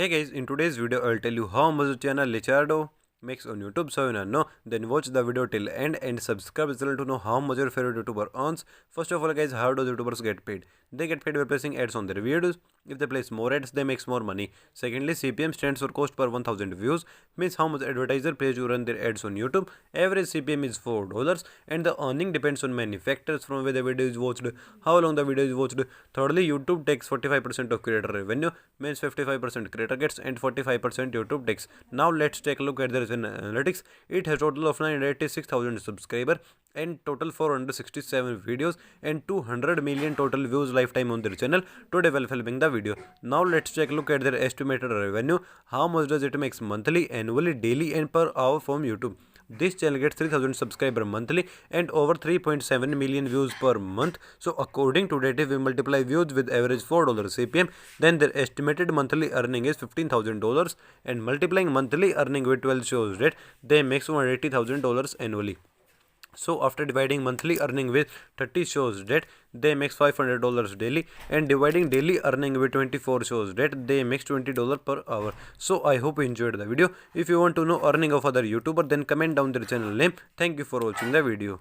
Hey guys, in today's video I'll tell you how much Taina Licciardo makes on YouTube. So you wanna know, then watch the video till end and subscribe as well to know how much your favorite YouTuber earns. First of all guys, how do YouTubers get paid? They get paid by placing ads on their videos. If they place more ads, they make more money. Secondly, CPM stands for cost per 1000 views, means how much advertiser pays to run their ads on YouTube. Average CPM is $4 and the earning depends on many factors, from where the video is watched, how long the video is watched. Thirdly, YouTube takes 45% of creator revenue, means 55% creator gets and 45% YouTube takes. Now let's take a look at their analytics. It has total of 986,000 subscribers and total 467 videos and 200 million total views lifetime on their channel today while filming the video. Now let's take a look at their estimated revenue. How much does it makes monthly, annually, daily and per hour from YouTube? This channel gets 3000 subscribers monthly and over 3.7 million views per month. So according to data, if we multiply views with average $4 CPM, then their estimated monthly earning is $15,000, and multiplying monthly earning with 12 shows that they make $180,000 annually. So after dividing monthly earning with 30 shows that they makes $500 daily, and dividing daily earning with 24 shows that they makes $20 per hour. So I hope you enjoyed the video. If you want to know earning of other YouTuber, then comment down their channel name. Thank you for watching the video.